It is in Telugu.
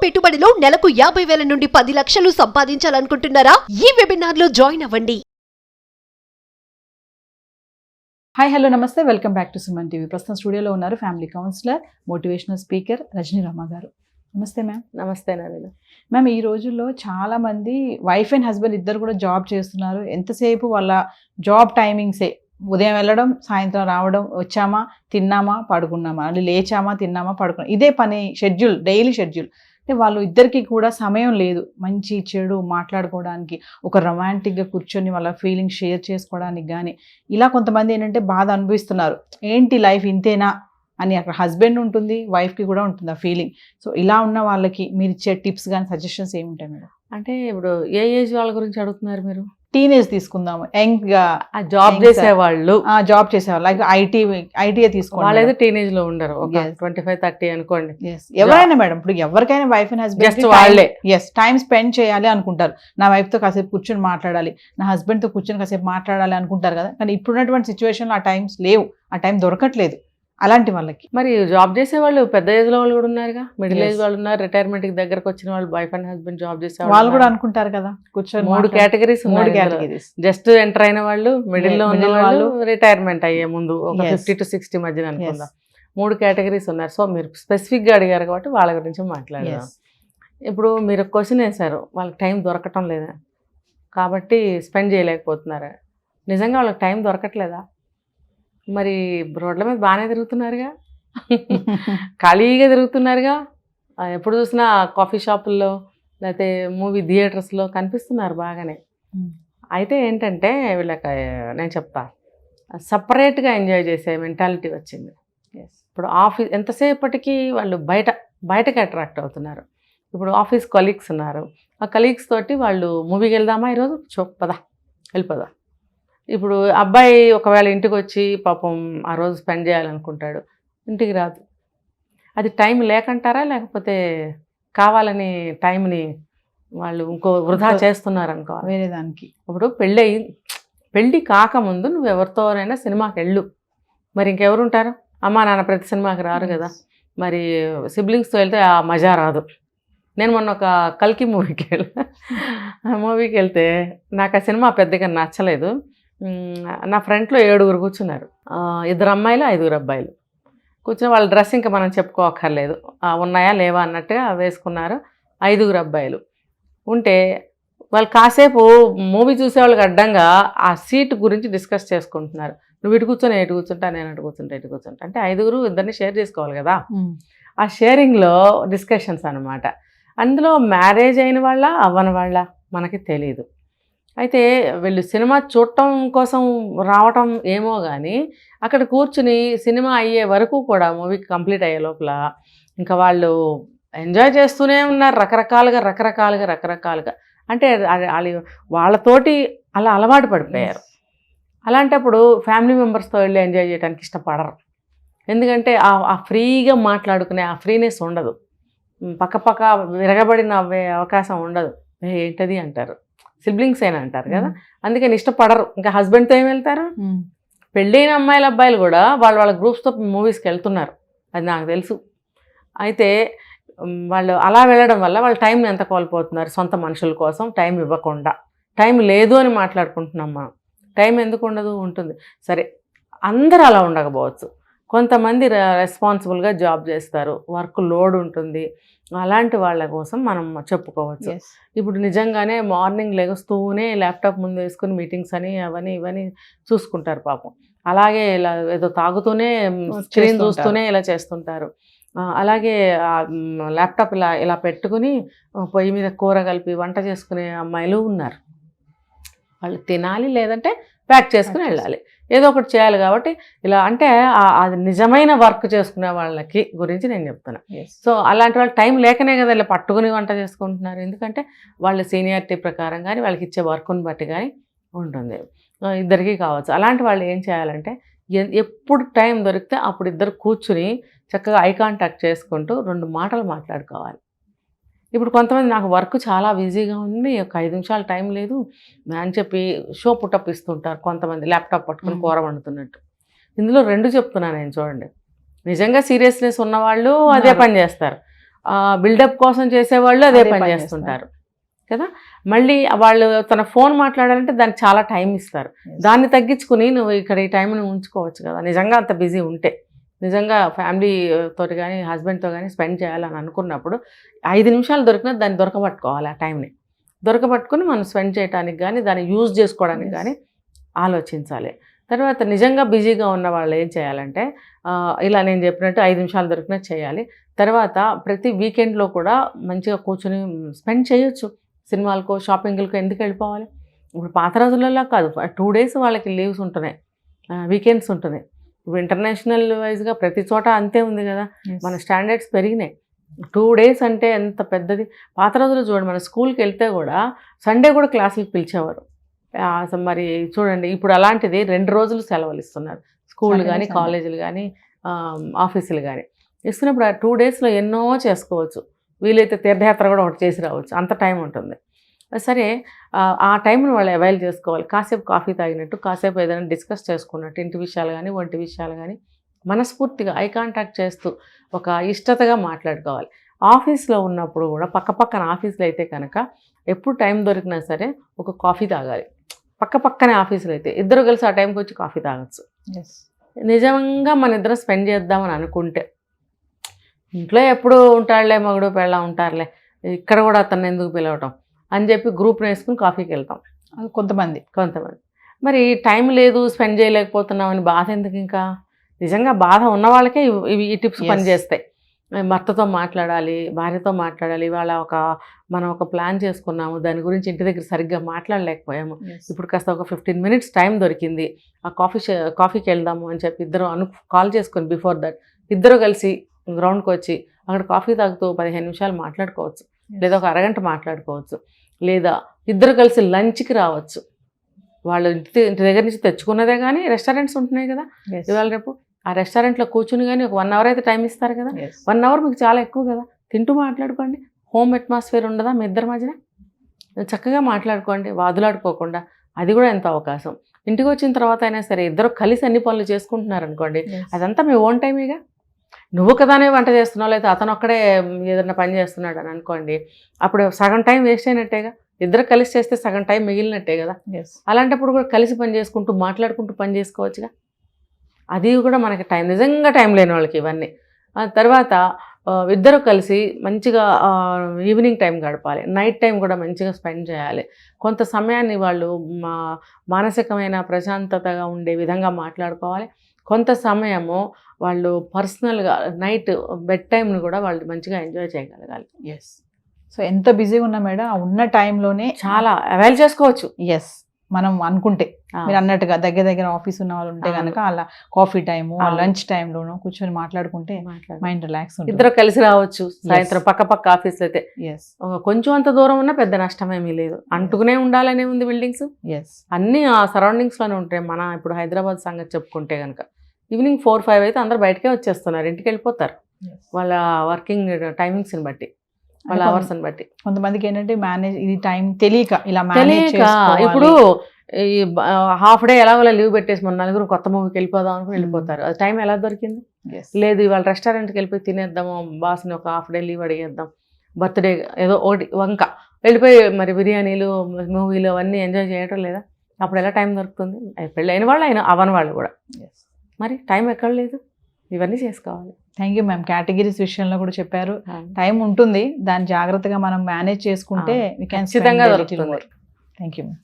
పెట్టుబడిలో నెలకు 50,000 నుండి 10 లక్షలు సంపాదించాలనుకుంటున్నారా? ఈ వెబినార్ లో జాయిన్ అవ్వండి. హాయ్ హలో నమస్తే, welcome back to Suman TV. ప్రస్తుతం స్టూడియోలో ఉన్నారు family counsellor, motivational speaker Rajani Rama గారు. నమస్తే మ్యామ్. నమస్తే నవీన. మ్యామ్, ఈ రోజుల్లో చాలా మంది వైఫ్ అండ్ హస్బెండ్ ఇద్దరు కూడా జాబ్ చేస్తున్నారు. ఎంతసేపు వాళ్ళ జాబ్ టైమింగ్సే, ఉదయం వెళ్ళడం, సాయంత్రం రావడం, వచ్చామా తిన్నామా పడుకున్నామా, అంటే లేచామా తిన్నామా పడుకున్నామా, ఇదే పని షెడ్యూల్, డైలీ షెడ్యూల్. అంటే వాళ్ళు ఇద్దరికి కూడా సమయం లేదు మంచి చెడు మాట్లాడుకోవడానికి, ఒక రొమాంటిక్గా కూర్చొని వాళ్ళ ఫీలింగ్స్ షేర్ చేసుకోవడానికి కానీ. ఇలా కొంతమంది ఏంటంటే బాధ అనుభవిస్తున్నారు, ఏంటి లైఫ్ ఇంతేనా అని. అక్కడ హస్బెండ్ ఉంటుంది, వైఫ్కి కూడా ఉంటుంది ఆ ఫీలింగ్. సో ఇలా ఉన్న వాళ్ళకి మీరు ఇచ్చే టిప్స్ కానీ సజెషన్స్ ఏముంటాయి మేడం? అంటే ఇప్పుడు ఏ ఏజ్ వాళ్ళ గురించి అడుగుతున్నారు మీరు? టీనేజ్ తీసుకుందాము, యంగ్గా జాబ్ చేసేవాళ్ళు, జాబ్ చేసేవాళ్ళు, లైక్ ఐటీఏ తీసుకోవాలి. వాళ్ళైతే టీనేజ్ లో ఉండరు, ఒక 25-30 అనుకోండి. ఎవరైనా మేడం, ఇప్పుడు ఎవరికైనా వైఫ్ అండ్ హస్బెండ్ వాళ్ళే టైం స్పెండ్ చేయాలి అనుకుంటారు. నా వైఫ్ తో కాసేపు కూర్చొని మాట్లాడాలి, నా హస్బెండ్ తో కూర్చొని కాసేపు మాట్లాడాలి అనుకుంటారు కదా. కానీ ఇప్పుడున్నటువంటి సిచ్యువేషన్లో ఆ టైమ్స్ లేవు, ఆ టైం దొరకట్లేదు అలాంటి వాళ్ళకి. మరి జాబ్ చేసే వాళ్ళు పెద్ద ఏజ్ లో వాళ్ళు కూడా ఉన్నారుగా, మిడిల్ ఏజ్ వాళ్ళు ఉన్నారు, రిటైర్మెంట్ కి దగ్గరకు వచ్చిన వాళ్ళు, వైఫ్ అండ్ హస్బెండ్ జాబ్ చేసే వాళ్ళు కూడా అనుకుంటారు కదా కూర్చొని. 3 కేటగిరీస్. జస్ట్ ఎంటర్ అయిన వాళ్ళు, మిడిల్ లో ఉన్న వాళ్ళు, రిటైర్మెంట్ అయ్యే ముందు ఒక 50 to 60 మధ్యన అనుకుందాం. 3 కేటగిరీస్ ఉన్నారు. సో మీరు స్పెసిఫిక్ గా అడిగారు కాబట్టి వాళ్ళ గురించి మాట్లాడదాం. ఇప్పుడు మీరు క్వశ్చన్ వేశారు, వాళ్ళకి టైం దొరకటం లేదా కాబట్టి స్పెండ్ చేయలేకపోతున్నారా? నిజంగా వాళ్ళకి టైం దొరకట్లేదా? మరి రోడ్ల మీద బాగానే తిరుగుతున్నారుగా, ఖాళీగా తిరుగుతున్నారుగా, ఎప్పుడు చూసినా కాఫీ షాపుల్లో లేకపోతే మూవీ థియేటర్స్లో కనిపిస్తున్నారు బాగానే. అయితే ఏంటంటే వీళ్ళకి నేను చెప్తా, సపరేట్గా ఎంజాయ్ చేసే మెంటాలిటీ వచ్చింది. ఇప్పుడు ఆఫీస్ ఎంతసేపటికి వాళ్ళు బయటకి అట్రాక్ట్ అవుతున్నారు. ఇప్పుడు ఆఫీస్ కొలీగ్స్ ఉన్నారు, ఆ కొలీగ్స్ తోటి వాళ్ళు మూవీకి వెళ్దామా ఈరోజు, పదా వెళ్ళిపోదా. ఇప్పుడు అబ్బాయి ఒకవేళ ఇంటికి వచ్చి పాపం ఆ రోజు స్పెండ్ చేయాలనుకుంటాడు, ఇంటికి రాదు. అది టైం లేకంటారా, లేకపోతే కావాలని టైంని వాళ్ళు ఇంకో వృధా చేస్తున్నారు అనుకో వేరే దానికి? ఇప్పుడు పెళ్ళి కాకముందు నువ్వు ఎవరితోనైనా సినిమాకి వెళ్ళు, మరి ఇంకెవరు ఉంటారు? అమ్మా నాన్న ప్రతి సినిమాకి రారు కదా, మరి సిబ్లింగ్స్తో వెళ్తే ఆ మజా రాదు. నేను మొన్న ఒక కల్కి మూవీకి వెళ్తే నాకు ఆ సినిమా పెద్దగా నచ్చలేదు. నా ఫ్రంట్లో 7 కూర్చున్నారు, 2 అమ్మాయిలు 5 అబ్బాయిలు కూర్చుని వాళ్ళ డ్రెస్ ఇంకా మనం చెప్పుకోక్కర్లేదు, ఉన్నాయా లేవా అన్నట్టుగా వేసుకున్నారు. 5 అబ్బాయిలు ఉంటే వాళ్ళు కాసేపు మూవీ చూసేవాళ్ళకి అడ్డంగా ఆ సీట్ గురించి డిస్కస్ చేసుకుంటున్నారు. నువ్వు ఇటు కూర్చొని ఎటు కూర్చుంటా, నేను అటు కూర్చుంటా ఇటు కూర్చుంటా, అంటే 5 ఇద్దరిని షేర్ చేసుకోవాలి కదా. ఆ షేరింగ్లో డిస్కషన్స్ అనమాట. అందులో మ్యారేజ్ అయిన వాళ్ళ అవ్వని వాళ్ళ మనకి తెలియదు. అయితే వీళ్ళు సినిమా చూడటం కోసం రావటం ఏమో కానీ అక్కడ కూర్చుని సినిమా అయ్యే వరకు కూడా, మూవీ కంప్లీట్ అయ్యే లోపల ఇంకా వాళ్ళు ఎంజాయ్ చేస్తూనే ఉన్నారు రకరకాలుగా. అంటే వాళ్ళతోటి అలా అలవాటు పడిపోయారు. అలాంటప్పుడు ఫ్యామిలీ మెంబర్స్తో వెళ్ళి ఎంజాయ్ చేయడానికి ఇష్టపడరు. ఎందుకంటే ఆ ఫ్రీగా మాట్లాడుకునే ఆ ఫ్రీనెస్ ఉండదు, పక్క విరగబడి నవ్వే అవకాశం ఉండదు. ఏంటది అంటారు, సిబ్లింగ్స్ అయినా అంటారు కదా, అందుకని ఇష్టపడరు. ఇంకా హస్బెండ్తో ఏం వెళ్తారు? పెళ్ళైన అమ్మాయిల అబ్బాయిలు కూడా వాళ్ళ గ్రూప్స్తో మూవీస్కి వెళ్తున్నారు, అది నాకు తెలుసు. అయితే వాళ్ళు అలా వెళ్ళడం వల్ల వాళ్ళ టైంని ఎంత కోల్పోతున్నారు, సొంత మనుషుల కోసం టైం ఇవ్వకుండా. టైం లేదు అని మాట్లాడుకుంటున్నాం మనం, టైం ఎందుకు ఉండదు, ఉంటుంది. సరే అందరూ అలా ఉండకపోవచ్చు, కొంతమంది రెస్పాన్సిబుల్గా జాబ్ చేస్తారు, వర్క్ లోడ్ ఉంటుంది, అలాంటి వాళ్ళ కోసం మనం చెప్పుకోవచ్చు. ఇప్పుడు నిజంగానే మార్నింగ్ లెగుస్తూనే ల్యాప్టాప్ ముందు వేసుకుని మీటింగ్స్ అని అవన్నీ ఇవన్నీ చూసుకుంటారు పాపం. అలాగే ఇలా ఏదో తాగుతూనే స్క్రీన్ చూస్తూనే ఇలా చేస్తుంటారు. అలాగే ల్యాప్టాప్ ఇలా పెట్టుకుని పొయ్యి మీద కూర కలిపి వంట చేసుకునే అమ్మాయిలు ఉన్నారు. వాళ్ళు తినాలి, లేదంటే ప్యాక్ చేసుకుని వెళ్ళాలి, ఏదో ఒకటి చేయాలి. కాబట్టి ఇలా అంటే అది నిజమైన వర్క్ చేసుకునే వాళ్ళకి గురించి నేను చెప్తున్నా. సో అలాంటి వాళ్ళు టైం లేకనే కదా ఇలా పట్టుకుని వంట చేసుకుంటున్నారు. ఎందుకంటే వాళ్ళ సీనియారిటీ ప్రకారం కానీ వాళ్ళకి ఇచ్చే వర్క్ని బట్టి కానీ ఉంటుంది, ఇద్దరికీ కావచ్చు. అలాంటి వాళ్ళు ఏం చేయాలంటే ఎప్పుడు టైం దొరికితే అప్పుడు ఇద్దరు కూర్చుని చక్కగా ఐ కాంటాక్ట్ చేసుకుంటూ 2 మాటలు మాట్లాడుకోవాలి. ఇప్పుడు కొంతమంది నాకు వర్క్ చాలా బిజీగా ఉంది, ఒక 5 నిమిషాలు టైం లేదు అని చెప్పి షో పుటప్ ఇస్తుంటారు. కొంతమంది ల్యాప్టాప్ పట్టుకుని కూర వండుతున్నట్టు. ఇందులో 2 చెప్తున్నాను నేను, చూడండి. నిజంగా సీరియస్నెస్ ఉన్నవాళ్ళు అదే పని చేస్తారు. బిల్డప్ కోసం చేసేవాళ్ళు అదే పని పని చేస్తుంటారు కదా. మళ్ళీ వాళ్ళు తన ఫోన్ మాట్లాడాలంటే దానికి చాలా టైం ఇస్తారు. దాన్ని తగ్గించుకుని నువ్వు ఇక్కడ ఈ టైంని ఉంచుకోవచ్చు కదా, నిజంగా అంత బిజీ ఉంటే. నిజంగా ఫ్యామిలీ తోటి కానీ హస్బెండ్తో కానీ స్పెండ్ చేయాలని అనుకున్నప్పుడు 5 నిమిషాలు దొరికినా దాన్ని దొరకబట్టుకోవాలి. ఆ టైంని దొరకబట్టుకుని మనం స్పెండ్ చేయడానికి కానీ దాన్ని యూజ్ చేసుకోవడానికి కానీ ఆలోచించాలి. తర్వాత నిజంగా బిజీగా ఉన్న వాళ్ళు ఏం చేయాలంటే ఇలా నేను చెప్పినట్టు 5 నిమిషాలు దొరికినా చేయాలి. తర్వాత ప్రతి వీకెండ్లో కూడా మంచిగా కూర్చొని స్పెండ్ చేయొచ్చు. సినిమాలకో షాపింగ్లకో ఎందుకు వెళ్ళిపోవాలి? ఇప్పుడు పాత రోజులలో కాదు, 2 days వాళ్ళకి లీవ్స్ ఉంటున్నాయి, వీకెండ్స్ ఉంటున్నాయి. ఇప్పుడు ఇంటర్నేషనల్ వైజ్గా ప్రతి చోట అంతే ఉంది కదా. మన స్టాండర్డ్స్ పెరిగినాయి. 2 days అంటే ఎంత పెద్దది. పాత రోజుల్లో చూడండి, మన స్కూల్కి వెళ్తే కూడా సండే కూడా క్లాసులకు పిలిచేవారు. మరి చూడండి ఇప్పుడు అలాంటిది 2 రోజులు సెలవులు ఇస్తున్నారు స్కూళ్ళు కానీ కాలేజీలు కానీ ఆఫీసులు కానీ. ఇస్తున్నప్పుడు ఆ 2 daysలో ఎన్నో చేసుకోవచ్చు. వీలైతే తీర్థయాత్ర కూడా ఒకటి చేసి రావచ్చు, అంత టైం ఉంటుంది. సరే ఆ టైంను వాళ్ళు అవైల్ చేసుకోవాలి. కాసేపు కాఫీ తాగినట్టు, కాసేపు ఏదైనా డిస్కస్ చేసుకున్నట్టు, ఇంటి విషయాలు కానీ ఒంటి విషయాలు కానీ మనస్ఫూర్తిగా ఐ కాంటాక్ట్ చేస్తూ ఒక ఇష్టతగా మాట్లాడుకోవాలి. ఆఫీస్లో ఉన్నప్పుడు కూడా పక్కన ఆఫీసులు అయితే కనుక ఎప్పుడు టైం దొరికినా సరే ఒక కాఫీ తాగాలి. పక్కనే ఆఫీసులు అయితే ఇద్దరు కలిసి ఆ టైంకి వచ్చి కాఫీ తాగొచ్చు. నిజంగా మన ఇద్దరు స్పెండ్ చేద్దామని అనుకుంటే, ఇంట్లో ఎప్పుడు ఉంటాడులే మగుడు పెళ్ళ ఉంటారులే, ఇక్కడ కూడా అతన్ని ఎందుకు పిలవటం అని చెప్పి గ్రూప్ని వేసుకుని కాఫీకి వెళ్తాం కొంతమంది. మరి టైం లేదు, స్పెండ్ చేయలేకపోతున్నాం అని బాధ ఎందుకు? ఇంకా నిజంగా బాధ ఉన్న వాళ్ళకే ఈ టిప్స్ పనిచేస్తాయి. భర్తతో మాట్లాడాలి, భార్యతో మాట్లాడాలి. ఇవాళ మనం ఒక ప్లాన్ చేసుకున్నాము, దాని గురించి ఇంటి దగ్గర సరిగ్గా మాట్లాడలేకపోయాము, ఇప్పుడు కాస్త ఒక 15 minutes టైం దొరికింది, ఆ కాఫీకి వెళ్దాము అని చెప్పి ఇద్దరు కాల్ చేసుకొని బిఫోర్ దట్ ఇద్దరు కలిసి గ్రౌండ్కి వచ్చి అక్కడ కాఫీ తాగుతూ 15 నిమిషాలు మాట్లాడుకోవచ్చు, లేదా ఒక అరగంట మాట్లాడుకోవచ్చు, లేదా ఇద్దరు కలిసి లంచ్కి రావచ్చు. వాళ్ళు ఇంటి దగ్గర నుంచి తెచ్చుకున్నదే కానీ రెస్టారెంట్స్ ఉంటున్నాయి కదా ఇవాళ రేపు. ఆ రెస్టారెంట్లో కూర్చుని కానీ ఒక 1 hour అయితే టైం ఇస్తారు కదా. 1 hour మీకు చాలా ఎక్కువ కదా. తింటూ మాట్లాడుకోండి. హోమ్ అట్మాస్ఫియర్ ఉండదా మీ ఇద్దరి మధ్యన? చక్కగా మాట్లాడుకోండి, వాదులాడుకోకుండా. అది కూడా ఎంత అవకాశం. ఇంటికి వచ్చిన తర్వాత అయినా సరే ఇద్దరు కలిసి అన్ని పనులు చేసుకుంటున్నారు అనుకోండి, అదంతా మీ ఓన్ టైమేగా. నువ్వు కదానే వంట చేస్తున్నావు, లేదా అతను ఒక్కడే ఏదైనా పని చేస్తున్నాడు అని అనుకోండి, అప్పుడు సగం టైం వేస్ట్ అయినట్టేగా. ఇద్దరు కలిసి చేస్తే సగం టైం మిగిలినట్టే కదా. అలాంటప్పుడు కూడా కలిసి పని చేసుకుంటూ మాట్లాడుకుంటూ పని చేసుకోవచ్చుగా. అది కూడా మనకి టైం, నిజంగా టైం లేని వాళ్ళకి ఇవన్నీ. తర్వాత ఇద్దరు కలిసి మంచిగా ఈవినింగ్ టైం గడపాలి, నైట్ టైం కూడా మంచిగా స్పెండ్ చేయాలి. కొంత సమయాన్ని వాళ్ళు మానసికమైన ప్రశాంతతగా ఉండే విధంగా మాట్లాడుకోవాలి. కొంత సమయము వాళ్ళు పర్సనల్గా నైట్ బెడ్ టైంని కూడా వాళ్ళు మంచిగా ఎంజాయ్ చేయగలగాలి. సో ఎంత బిజీగా ఉన్నా మేడం, ఆ ఉన్న టైంలోనే చాలా అవైల్ చేసుకోవచ్చు. మనం అనుకుంటే మీరు అన్నట్టుగా దగ్గర ఆఫీస్ ఉన్న వాళ్ళు ఉంటే కనుక అలా కాఫీ టైము, లంచ్ టైంలోనూ కూర్చొని మాట్లాడుకుంటే మైండ్ రిలాక్స్ ఉంటుంది. ఇద్దరు కలిసి రావచ్చు. సాయంత్రం పక్క ఆఫీస్ అయితే కొంచెం అంత దూరం ఉన్నా పెద్ద నష్టమేమీ లేదు. అంటుకునే ఉండాలనే ఉంది బిల్డింగ్స్, అన్నీ ఆ సరౌండింగ్స్లోనే ఉంటాయి. మన ఇప్పుడు హైదరాబాద్ సంగతి చెప్పుకుంటే కనుక ఈవినింగ్ 4-5 అయితే అందరు బయటకే వచ్చేస్తున్నారు, ఇంటికి వెళ్ళిపోతారు వాళ్ళ వర్కింగ్ టైమింగ్స్ని బట్టి, వాళ్ళ అవర్స్ని బట్టి. కొంతమందికి ఏంటంటే మేనేజ్ ఇది టైం తెలియక ఇలా మేనేజ్ ఇప్పుడు ఈ హాఫ్ డే ఎలాగో లీవ్ పెట్టేసి మన నలుగురు కొత్త మూవీకి వెళ్ళిపోదాం అనుకుని వెళ్ళిపోతారు. అది టైం ఎలా దొరికింది? లేదు ఇవాళ రెస్టారెంట్కి వెళ్ళిపోయి తినేద్దాము, బాస్ని ఒక హాఫ్ డే లీవ్ అడిగేద్దాం, బర్త్డే ఏదో ఒకటి వంక వెళ్ళిపోయి మరి బిర్యానీలు మూవీలు అవన్నీ ఎంజాయ్ చేయటం లేదా? అప్పుడు ఎలా టైం దొరుకుతుంది? పెళ్ళైన వాళ్ళు అయినా అవని వాళ్ళు కూడా మరి టైం ఎక్కడ లేదు, ఇవన్నీ చేసుకోవాలి. Thank you ma'am. కేటగిరీస్ విషయంలో కూడా చెప్పారు. టైం ఉంటుంది, దాన్ని జాగ్రత్తగా మనం మేనేజ్ చేసుకుంటే ఖచ్చితంగా దొరుకుతుంది. Thank you ma'am.